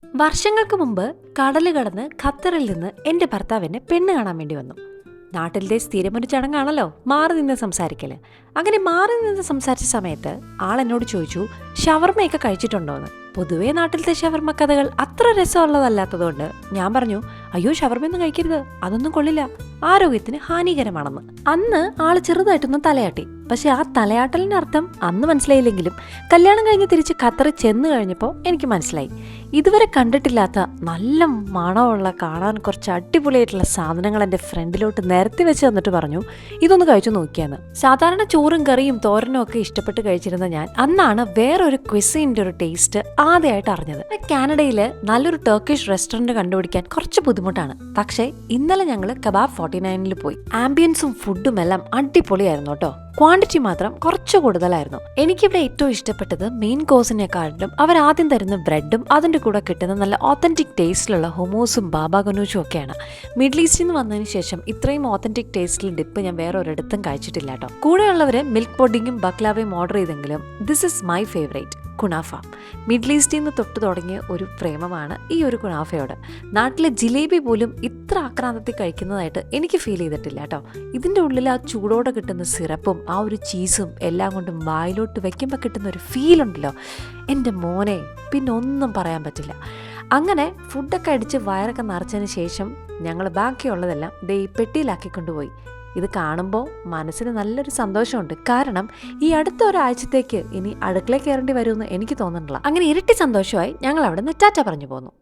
വർഷങ്ങൾക്ക് മുമ്പ് കടല് കടന്ന് ഖത്തറിൽ നിന്ന് എന്റെ ഭർത്താവിനെ പെണ്ണ് കാണാൻ വേണ്ടി വന്നു. നാട്ടിലത്തെ സ്ഥിരമൊരു ചടങ്ങാണല്ലോ മാറി നിന്ന് സംസാരിക്കല്. അങ്ങനെ മാറി നിന്ന് സംസാരിച്ച സമയത്ത് ആളെന്നോട് ചോദിച്ചു, ഷവർമ്മയൊക്കെ കഴിച്ചിട്ടുണ്ടോന്ന്. പൊതുവേ നാട്ടിലത്തെ ഷവർമ്മ കഥകൾ അത്ര രസമുള്ളതല്ലാത്തതുകൊണ്ട് ഞാൻ പറഞ്ഞു, അയ്യോ ഷവർമ്മയൊന്നും കഴിക്കരുത്, അതൊന്നും കൊള്ളില്ല, ആരോഗ്യത്തിന് ഹാനികരമാണെന്ന്. അന്ന് ആള് ചെറുതായിട്ടൊന്ന് തലയാട്ടി. പക്ഷെ ആ തലയാട്ടലിന്റെ അർത്ഥം അന്ന് മനസ്സിലായില്ലെങ്കിലും കല്യാണം കഴിഞ്ഞ് തിരിച്ച് ഖത്തറിൽ ചെന്ന് കഴിഞ്ഞപ്പോൾ എനിക്ക് മനസ്സിലായി. ഇതുവരെ കണ്ടിട്ടില്ലാത്ത നല്ല മണമുള്ള കാണാൻ കുറച്ച് അടിപൊളിയായിട്ടുള്ള സാധനങ്ങൾ എൻ്റെ ഫ്രണ്ടിലോട്ട് നിരത്തി വെച്ച് തന്നിട്ട് പറഞ്ഞു, ഇതൊന്ന് കഴിച്ചു നോക്കിയാന്ന്. സാധാരണ ചോറും കറിയും തോരനും ഒക്കെ ഇഷ്ടപ്പെട്ട് കഴിച്ചിരുന്ന ഞാൻ അന്നാണ് വേറൊരു ക്വിസിൻ്റെ ഒരു ടേസ്റ്റ് ആദ്യമായിട്ട് അറിഞ്ഞത്. കാനഡയില് നല്ലൊരു ടർക്കിഷ് റെസ്റ്റോറൻറ്റ് കണ്ടുപിടിക്കാൻ കുറച്ച് ബുദ്ധിമുട്ടാണ്. പക്ഷേ ഇന്നലെ ഞങ്ങൾ കബാബ് 49 പോയി. ആംബിയൻസും ഫുഡും എല്ലാം അടിപൊളിയായിരുന്നു കേട്ടോ. ക്വാണ്ടിറ്റി മാത്രം കുറച്ച് കൂടുതലായിരുന്നു. എനിക്കിവിടെ ഏറ്റവും ഇഷ്ടപ്പെട്ടത് മെയിൻ കോഴ്സിനെക്കാളും അവർ ആദ്യം തരുന്ന ബ്രെഡും അതിൻ്റെ കൂടെ കിട്ടുന്ന നല്ല ഓത്തന്റിക് ടേസ്റ്റിലുള്ള ഹുമൂസും ബാബ ഗനൂസും ഒക്കെയാണ്. മിഡിൽ ഈസ്റ്റിൽ നിന്ന് വന്നതിന് ശേഷം ഇത്രയും ഓത്തന്റിക് ടേസ്റ്റിൽ ഡിപ്പ് ഞാൻ വേറെ ഒരിടത്തും കഴിച്ചിട്ടില്ല കേട്ടോ. കൂടെയുള്ളവര് മിൽക്ക് പുഡിങ്ങും ബക്ലാവയും ഓർഡർ ചെയ്തെങ്കിലും this is my favourite, kunafa. Middle ഈസ്റ്റിൽ നിന്ന് തൊട്ട് തുടങ്ങിയ ഒരു പ്രേമമാണ് ഈ ഒരു കുനാഫയോട്. നാട്ടിലെ ജിലേബി പോലും ഇത്ര ആക്രാന്തത്തിൽ കഴിക്കുന്നതായിട്ട് എനിക്ക് ഫീൽ ചെയ്തിട്ടില്ല കേട്ടോ. ഇതിൻ്റെ ഉള്ളിൽ ആ ചൂടോടെ കിട്ടുന്ന സിറപ്പും ആ ഒരു ചീസും എല്ലാം കൊണ്ടും വായിലോട്ട് വെക്കുമ്പോൾ കിട്ടുന്ന ഒരു ഫീലുണ്ടല്ലോ, എൻ്റെ മോനെ, പിന്നെ ഒന്നും പറയാൻ പറ്റില്ല. അങ്ങനെ ഫുഡൊക്കെ അടിച്ച് വയറൊക്കെ നിറച്ചതിന് ശേഷം ഞങ്ങൾ ബാക്കിയുള്ളതെല്ലാം ദേ ഈ പെട്ടിയിലാക്കിക്കൊണ്ടുപോയി. ഇത് കാണുമ്പോൾ മനസ്സിന് നല്ലൊരു സന്തോഷമുണ്ട്. കാരണം ഈ അടുത്ത ഒരാഴ്ചത്തേക്ക് ഇനി അടുക്കളയിൽ കയറേണ്ടി വരുമെന്ന് എനിക്ക് തോന്നുന്നില്ല. അങ്ങനെ ഇരട്ടി സന്തോഷമായി ഞങ്ങൾ അവിടെ നിന്ന് ടാറ്റ പറഞ്ഞു പോന്നു.